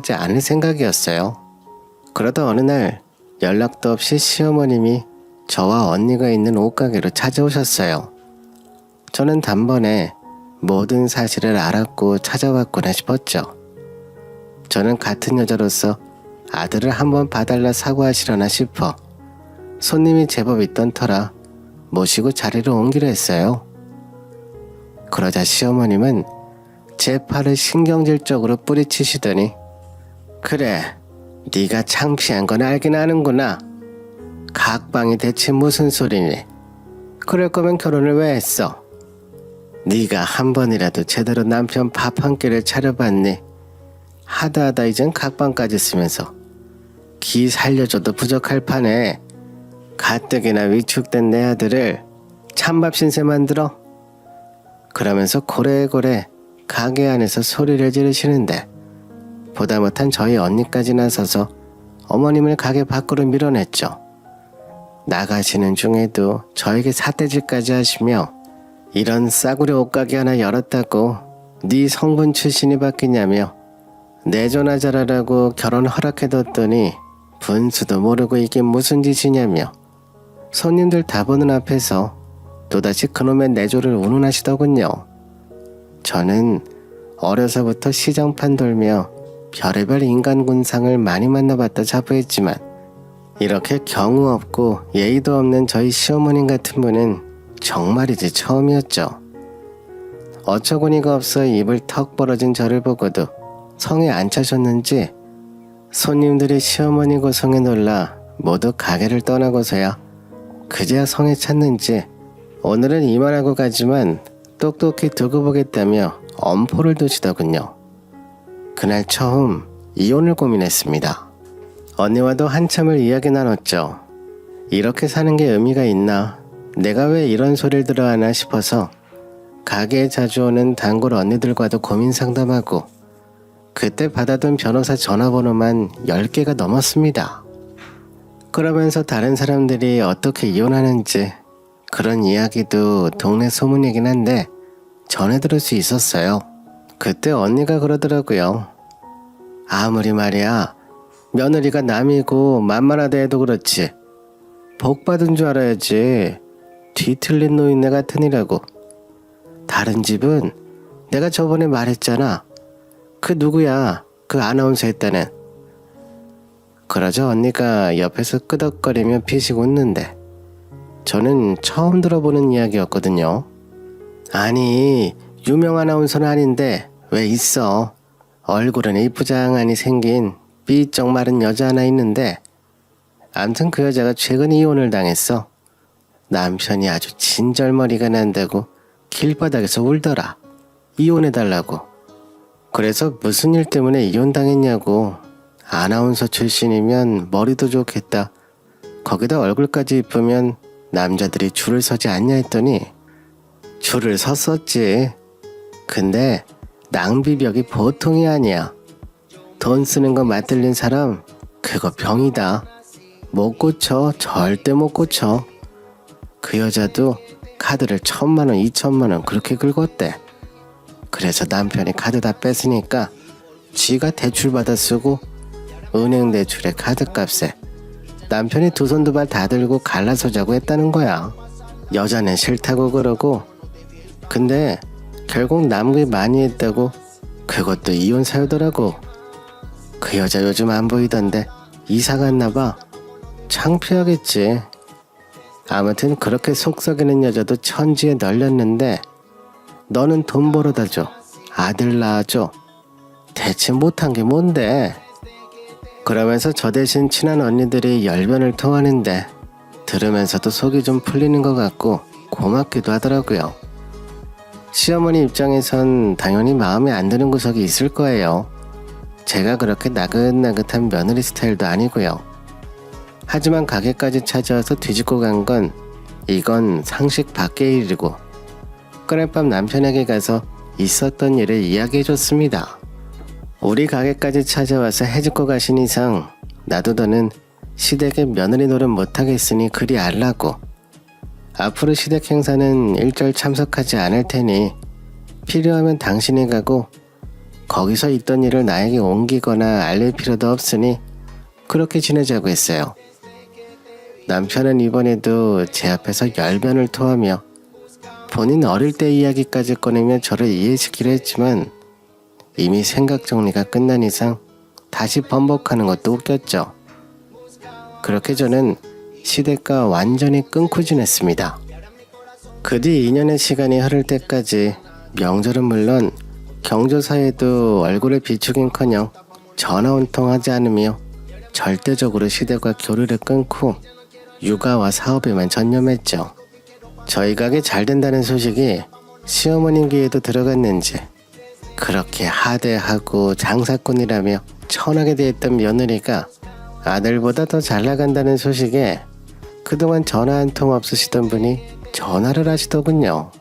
하지 않을 생각이었어요. 그러다 어느 날 연락도 없이 시어머님이 저와 언니가 있는 옷가게로 찾아오셨어요. 저는 단번에 모든 사실을 알았고 찾아왔구나 싶었죠. 저는 같은 여자로서 아들을 한번 봐달라 사과하시려나 싶어 손님이 제법 있던 터라 모시고 자리를 옮기려 했어요. 그러자 시어머님은 제 팔을 신경질적으로 뿌리치시더니 그래, 네가 창피한 건 알긴 아는구나. 각방이 대체 무슨 소리니? 그럴 거면 결혼을 왜 했어? 네가 한 번이라도 제대로 남편 밥 한 끼를 차려봤니? 하다하다 이젠 각방까지 쓰면서 기 살려줘도 부족할 판에 가뜩이나 위축된 내 아들을 찬밥 신세 만들어? 그러면서 고래고래 가게 안에서 소리를 지르시는데 보다 못한 저희 언니까지 나서서 어머님을 가게 밖으로 밀어냈죠. 나가시는 중에도 저에게 삿대질까지 하시며 이런 싸구려 옷가게 하나 열었다고 네 성분 출신이 바뀌냐며 내조나 잘하라고 결혼 허락해뒀더니 분수도 모르고 이게 무슨 짓이냐며 손님들 다 보는 앞에서 또다시 그놈의 내조를 운운하시더군요. 저는 어려서부터 시장판 돌며 별의별 인간 군상을 많이 만나봤다 자부했지만 이렇게 경우 없고 예의도 없는 저희 시어머님 같은 분은 정말이지 처음이었죠. 어처구니가 없어 입을 턱 벌어진 저를 보고도 성에 안 차셨는지 손님들이 시어머니 고성에 놀라 모두 가게를 떠나고서야 그제야 성에 찼는지 오늘은 이만하고 가지만 똑똑히 두고 보겠다며 엄포를 두시더군요. 그날 처음 이혼을 고민했습니다. 언니와도 한참을 이야기 나눴죠. 이렇게 사는 게 의미가 있나? 내가 왜 이런 소리를 들어하나 싶어서 가게에 자주 오는 단골 언니들과도 고민 상담하고 그때 받아둔 변호사 전화번호만 10개가 넘었습니다. 그러면서 다른 사람들이 어떻게 이혼하는지 그런 이야기도 동네 소문이긴 한데 전해 들을 수 있었어요. 그때 언니가 그러더라고요. 아무리 말이야 며느리가 남이고 만만하다 해도 그렇지 복 받은 줄 알아야지 뒤틀린 노인네 같으니라고. 다른 집은 내가 저번에 말했잖아. 그 누구야? 그 아나운서 했다는. 그러자 언니가 옆에서 끄덕거리며 피식 웃는데 저는 처음 들어보는 이야기였거든요. 아니 유명 아나운서는 아닌데 왜 있어. 얼굴은 이쁘장하니 생긴 삐쩍 마른 여자 하나 있는데 암튼 그 여자가 최근 이혼을 당했어. 남편이 아주 진절머리가 난다고 길바닥에서 울더라. 이혼해달라고. 그래서 무슨 일 때문에 이혼당했냐고. 아나운서 출신이면 머리도 좋겠다. 거기다 얼굴까지 이쁘면 남자들이 줄을 서지 않냐 했더니 줄을 섰었지. 근데 낭비벽이 보통이 아니야. 돈 쓰는 거 맞들린 사람 그거 병이다. 못 고쳐. 절대 못 고쳐. 그 여자도 카드를 1,000만원 2,000만원 그렇게 긁었대. 그래서 남편이 카드 다 뺐으니까 지가 대출 받아 쓰고 은행 대출에 카드값에 남편이 두 손 두 발 다 들고 갈라서 자고 했다는 거야. 여자는 싫다고 그러고 근데 결국 남극이 많이 했다고 그것도 이혼 사유더라고. 그 여자 요즘 안 보이던데 이사 갔나봐. 창피하겠지. 아무튼 그렇게 속썩이는 여자도 천지에 널렸는데 너는 돈 벌어다 줘. 아들 낳아줘. 대체 못한 게 뭔데? 그러면서 저 대신 친한 언니들이 열변을 토하는데 들으면서도 속이 좀 풀리는 것 같고 고맙기도 하더라고요. 시어머니 입장에선 당연히 마음에 안 드는 구석이 있을 거예요. 제가 그렇게 나긋나긋한 며느리 스타일도 아니고요. 하지만 가게까지 찾아와서 뒤집고 간 건 이건 상식 밖의 일이고 그날 밤 남편에게 가서 있었던 일을 이야기해줬습니다. 우리 가게까지 찾아와서 해집고 가신 이상 나도 너는 시댁에 며느리 노릇 못하겠으니 그리 알라고. 앞으로 시댁 행사는 일절 참석하지 않을 테니 필요하면 당신이 가고 거기서 있던 일을 나에게 옮기거나 알릴 필요도 없으니 그렇게 지내자고 했어요. 남편은 이번에도 제 앞에서 열변을 토하며 본인 어릴 때 이야기까지 꺼내며 저를 이해시키려 했지만 이미 생각 정리가 끝난 이상 다시 번복하는 것도 웃겼죠. 그렇게 저는 시댁과 완전히 끊고 지냈습니다. 그 뒤 2년의 시간이 흐를 때까지 명절은 물론 경조사에도 얼굴을 비추긴커녕 전화 한 통 하지 않으며 절대적으로 시댁과 교류를 끊고 육아와 사업에만 전념했죠. 저희 가게 잘 된다는 소식이 시어머님 귀에도 들어갔는지 그렇게 하대하고 장사꾼이라며 천하게 대했던 며느리가 아들보다 더 잘 나간다는 소식에 그동안 전화 한 통 없으시던 분이 전화를 하시더군요.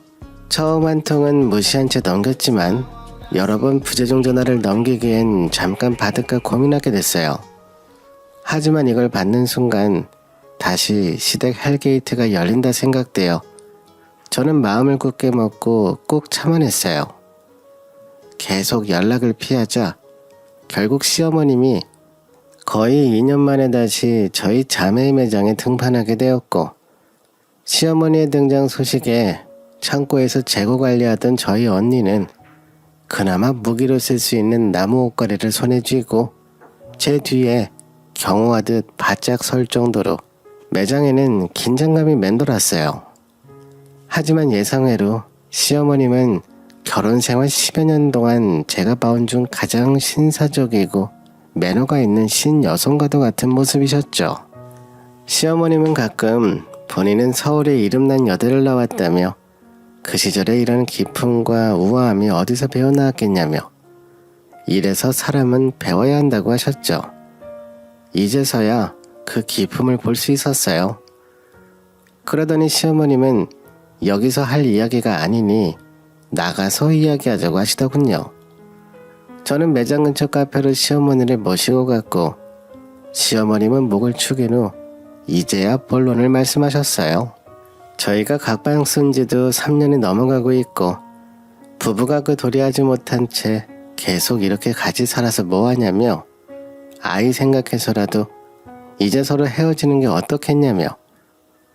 처음 한 통은 무시한 채 넘겼지만 여러 번 부재중 전화를 넘기기엔 잠깐 받을까 고민하게 됐어요. 하지만 이걸 받는 순간 다시 시댁 헬게이트가 열린다 생각되어 저는 마음을 굳게 먹고 꾹 참아냈어요. 계속 연락을 피하자 결국 시어머님이 거의 2년 만에 다시 저희 자매의 매장에 등판하게 되었고 시어머니의 등장 소식에 창고에서 재고 관리하던 저희 언니는 그나마 무기로 쓸 수 있는 나무 옷걸이를 손에 쥐고 제 뒤에 경호하듯 바짝 설 정도로 매장에는 긴장감이 맴돌았어요. 하지만 예상외로 시어머님은 결혼 생활 10여 년 동안 제가 봐온 중 가장 신사적이고 매너가 있는 신여성과도 같은 모습이셨죠. 시어머님은 가끔 본인은 서울에 이름난 여대를 나왔다며 그 시절에 이런 기품과 우아함이 어디서 배워나왔겠냐며 이래서 사람은 배워야 한다고 하셨죠. 이제서야 그 기품을 볼 수 있었어요. 그러더니 시어머님은 여기서 할 이야기가 아니니 나가서 이야기하자고 하시더군요. 저는 매장 근처 카페로 시어머니를 모시고 갔고 시어머님은 목을 축인 후 이제야 본론을 말씀하셨어요. 저희가 각방 쓴 지도 3년이 넘어가고 있고 부부가 그 도리하지 못한 채 계속 이렇게 같이 살아서 뭐하냐며 아이 생각해서라도 이제 서로 헤어지는 게 어떻겠냐며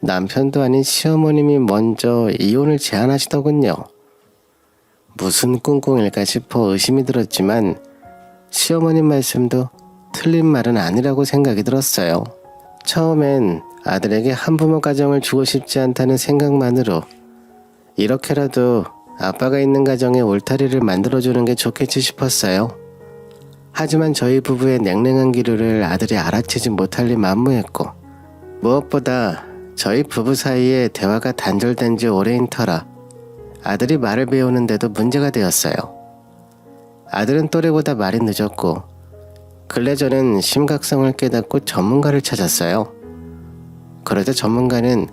남편도 아닌 시어머님이 먼저 이혼을 제안하시더군요. 무슨 꿍꿍일까 싶어 의심이 들었지만 시어머님 말씀도 틀린 말은 아니라고 생각이 들었어요. 처음엔 아들에게 한부모 가정을 주고 싶지 않다는 생각만으로 이렇게라도 아빠가 있는 가정에 울타리를 만들어주는 게 좋겠지 싶었어요. 하지만 저희 부부의 냉랭한 기류를 아들이 알아채지 못할 리 만무했고 무엇보다 저희 부부 사이에 대화가 단절된 지 오래인 터라 아들이 말을 배우는데도 문제가 되었어요. 아들은 또래보다 말이 늦었고 근래 저는 심각성을 깨닫고 전문가를 찾았어요. 그러자 전문가는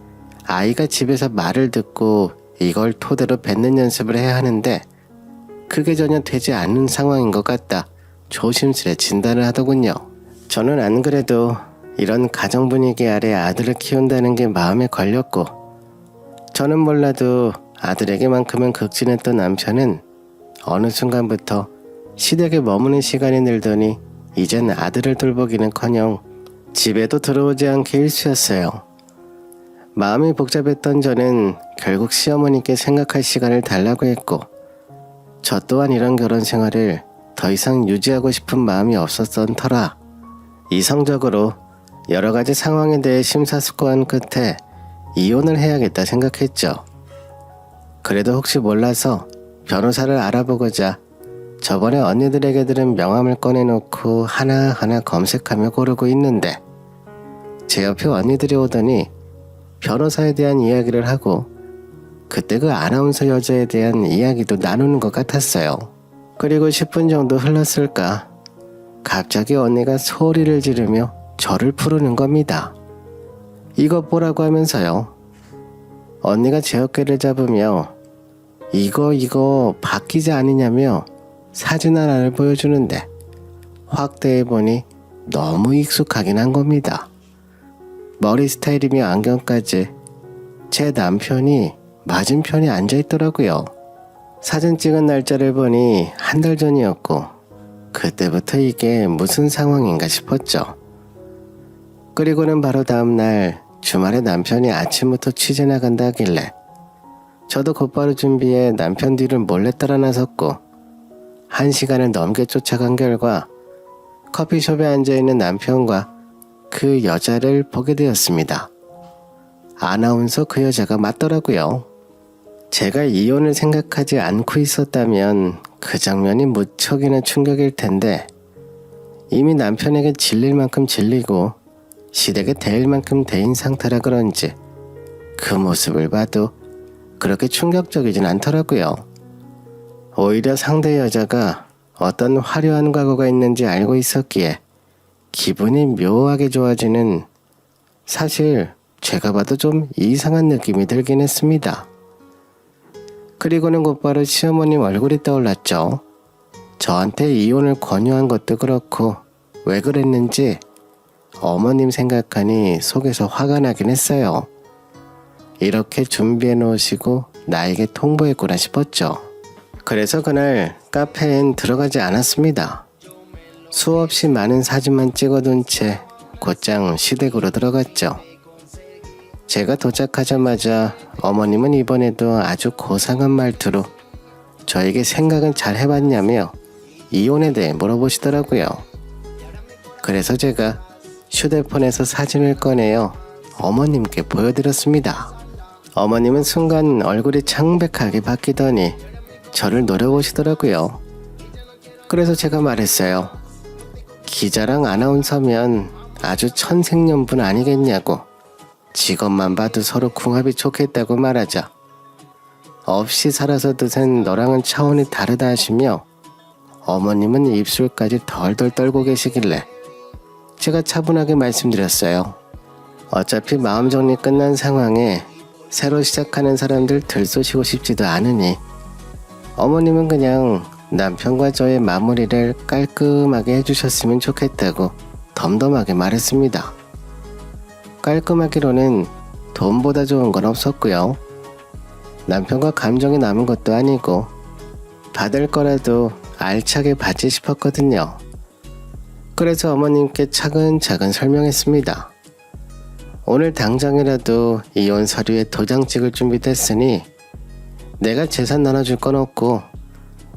아이가 집에서 말을 듣고 이걸 토대로 뱉는 연습을 해야 하는데 그게 전혀 되지 않는 상황인 것 같다 조심스레 진단을 하더군요. 저는 안 그래도 이런 가정 분위기 아래 아들을 키운다는 게 마음에 걸렸고 저는 몰라도 아들에게만큼은 극진했던 남편은 어느 순간부터 시댁에 머무는 시간이 늘더니 이젠 아들을 돌보기는커녕 집에도 들어오지 않게 일쑤였어요. 마음이 복잡했던 저는 결국 시어머니께 생각할 시간을 달라고 했고 저 또한 이런 결혼 생활을 더 이상 유지하고 싶은 마음이 없었던 터라 이성적으로 여러 가지 상황에 대해 심사숙고한 끝에 이혼을 해야겠다 생각했죠. 그래도 혹시 몰라서 변호사를 알아보고자 저번에 언니들에게 들은 명함을 꺼내놓고 하나하나 검색하며 고르고 있는데 제 옆에 언니들이 오더니 변호사에 대한 이야기를 하고 그때 그 아나운서 여자에 대한 이야기도 나누는 것 같았어요. 그리고 10분 정도 흘렀을까 갑자기 언니가 소리를 지르며 저를 부르는 겁니다. 이것 보라고 하면서요. 언니가 제 어깨를 잡으며 이거 박기자 아니냐며 사진 하나를 보여주는데 확대해보니 너무 익숙하긴 한 겁니다. 머리 스타일이며 안경까지 제 남편이 맞은편에 앉아있더라고요. 사진 찍은 날짜를 보니 한 달 전이었고 그때부터 이게 무슨 상황인가 싶었죠. 그리고는 바로 다음날 주말에 남편이 아침부터 취재 나간다 하길래 저도 곧바로 준비해 남편 뒤를 몰래 따라 나섰고 1시간을 넘게 쫓아간 결과 커피숍에 앉아있는 남편과 그 여자를 보게 되었습니다. 아나운서 그 여자가 맞더라고요. 제가 이혼을 생각하지 않고 있었다면 그 장면이 무척이나 충격일 텐데 이미 남편에게 질릴 만큼 질리고 시댁에 대일 만큼 대인 상태라 그런지 그 모습을 봐도 그렇게 충격적이진 않더라고요. 오히려 상대 여자가 어떤 화려한 과거가 있는지 알고 있었기에 기분이 묘하게 좋아지는, 사실 제가 봐도 좀 이상한 느낌이 들긴 했습니다. 그리고는 곧바로 시어머님 얼굴이 떠올랐죠. 저한테 이혼을 권유한 것도 그렇고 왜 그랬는지 어머님 생각하니 속에서 화가 나긴 했어요. 이렇게 준비해 놓으시고 나에게 통보했구나 싶었죠. 그래서 그날 카페엔 들어가지 않았습니다. 수없이 많은 사진만 찍어둔 채 곧장 시댁으로 들어갔죠. 제가 도착하자마자 어머님은 이번에도 아주 고상한 말투로 저에게 생각은 잘 해봤냐며 이혼에 대해 물어보시더라고요. 그래서 제가 휴대폰에서 사진을 꺼내어 어머님께 보여드렸습니다. 어머님은 순간 얼굴이 창백하게 바뀌더니 저를 노려보시더라고요. 그래서 제가 말했어요. 기자랑 아나운서면 아주 천생연분 아니겠냐고. 직업만 봐도 서로 궁합이 좋겠다고 말하자 없이 살아서 드센 너랑은 차원이 다르다 하시며 어머님은 입술까지 덜덜 떨고 계시길래 제가 차분하게 말씀드렸어요. 어차피 마음 정리 끝난 상황에 새로 시작하는 사람들 들쏘시고 싶지도 않으니 어머님은 그냥 남편과 저의 마무리를 깔끔하게 해주셨으면 좋겠다고 덤덤하게 말했습니다. 깔끔하기로는 돈보다 좋은 건 없었고요. 남편과 감정이 남은 것도 아니고 받을 거라도 알차게 받지 싶었거든요. 그래서 어머님께 차근차근 설명했습니다. 오늘 당장이라도 이혼 서류에 도장 찍을 준비 됐으니 내가 재산 나눠줄 건 없고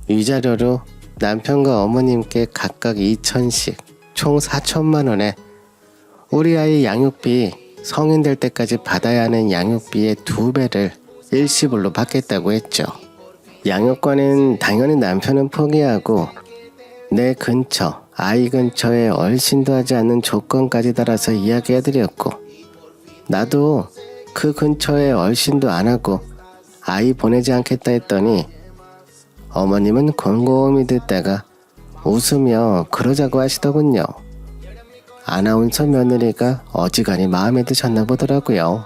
위자료로 남편과 어머님께 각각 2천씩 총 4천만 원에 우리 아이 양육비 성인 될 때까지 받아야 하는 양육비의 2배를 일시불로 받겠다고 했죠. 양육권은 당연히 남편은 포기하고 내 근처, 아이 근처에 얼씬도 하지 않는 조건까지 달아서 이야기해드렸고 나도 그 근처에 얼씬도 안 하고 아이 보내지 않겠다 했더니 어머님은 곰곰이 듣다가 웃으며 그러자고 하시더군요. 아나운서 며느리가 어지간히 마음에 드셨나 보더라고요.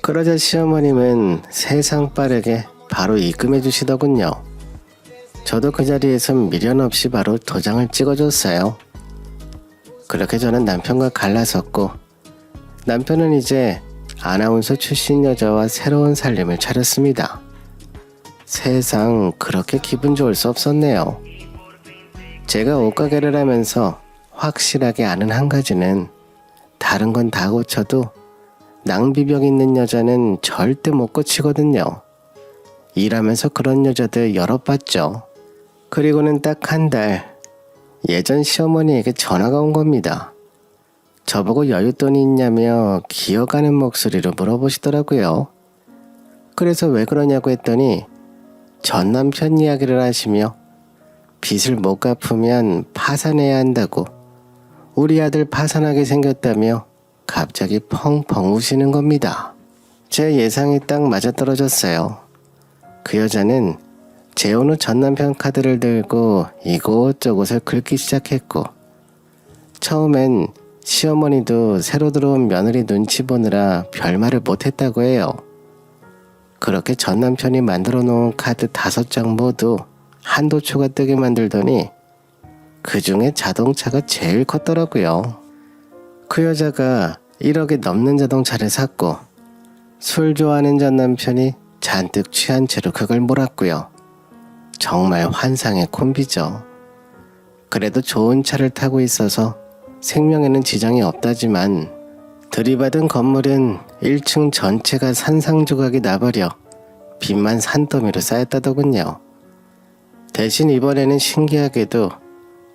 그러자 시어머님은 세상 빠르게 바로 입금해 주시더군요. 저도 그 자리에서 미련 없이 바로 도장을 찍어줬어요. 그렇게 저는 남편과 갈라섰고 남편은 이제 아나운서 출신 여자와 새로운 살림을 차렸습니다. 세상 그렇게 기분 좋을 수 없었네요. 제가 옷가게를 하면서 확실하게 아는 한 가지는 다른 건 다 고쳐도 낭비병 있는 여자는 절대 못 고치거든요. 일하면서 그런 여자들 여러 봤죠. 그리고는 딱 한 달, 예전 시어머니에게 전화가 온 겁니다. 저보고 여윳돈이 있냐며 기어가는 목소리로 물어보시더라고요. 그래서 왜 그러냐고 했더니 전 남편 이야기를 하시며 빚을 못 갚으면 파산해야 한다고 우리 아들 파산하게 생겼다며 갑자기 펑펑 우시는 겁니다. 제 예상이 딱 맞아떨어졌어요. 그 여자는 재혼 후 전 남편 카드를 들고 이곳저곳을 긁기 시작했고 처음엔 시어머니도 새로 들어온 며느리 눈치 보느라 별말을 못했다고 해요. 그렇게 전 남편이 만들어 놓은 카드 5장 모두 한도초가 뜨게 만들더니 그 중에 자동차가 제일 컸더라고요. 그 여자가 1억이 넘는 자동차를 샀고 술 좋아하는 전 남편이 잔뜩 취한 채로 그걸 몰았고요. 정말 환상의 콤비죠. 그래도 좋은 차를 타고 있어서 생명에는 지장이 없다지만 들이받은 건물은 1층 전체가 산상조각이 나버려 빚만 산더미로 쌓였다더군요. 대신 이번에는 신기하게도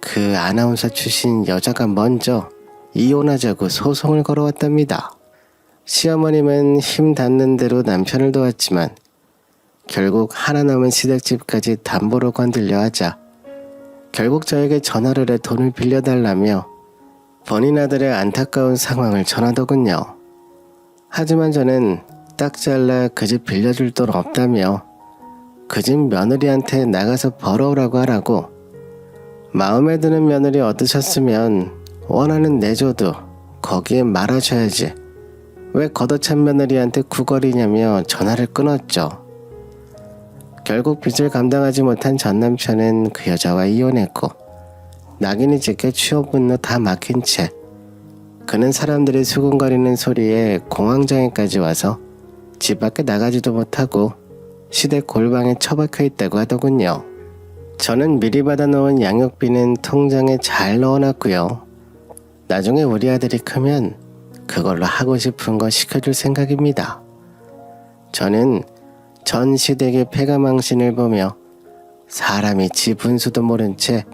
그 아나운서 출신 여자가 먼저 이혼하자고 소송을 걸어왔답니다. 시어머님은 힘 닿는 대로 남편을 도왔지만 결국 하나 남은 시댁집까지 담보로 건들려 하자 결국 저에게 전화를 해 돈을 빌려달라며 본인 아들의 안타까운 상황을 전하더군요. 하지만 저는 딱 잘라 그 집 빌려줄 돈 없다며 그 집 며느리한테 나가서 벌어오라고 하라고, 마음에 드는 며느리 얻으셨으면 원하는 내줘도 거기에 말하셔야지 왜 걷어찬 며느리한테 구걸이냐며 전화를 끊었죠. 결국 빚을 감당하지 못한 전 남편은 그 여자와 이혼했고 낙인이 찍혀 취업 분노 다 막힌 채 그는 사람들이 수군거리는 소리에 공황장애까지 와서 집 밖에 나가지도 못하고 시댁 골방에 처박혀 있다고 하더군요. 저는 미리 받아놓은 양육비는 통장에 잘 넣어놨고요. 나중에 우리 아들이 크면 그걸로 하고 싶은 거 시켜줄 생각입니다. 저는 전 시댁의 폐가망신을 보며 사람이 지 분수도 모른 채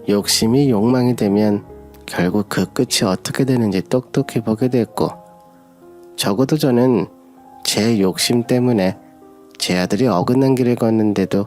욕심이 욕망이 되면 결국 그 끝이 어떻게 되는지 똑똑히 보게 됐고, 적어도 저는 제 욕심 때문에 제 아들이 어긋난 길을 걷는데도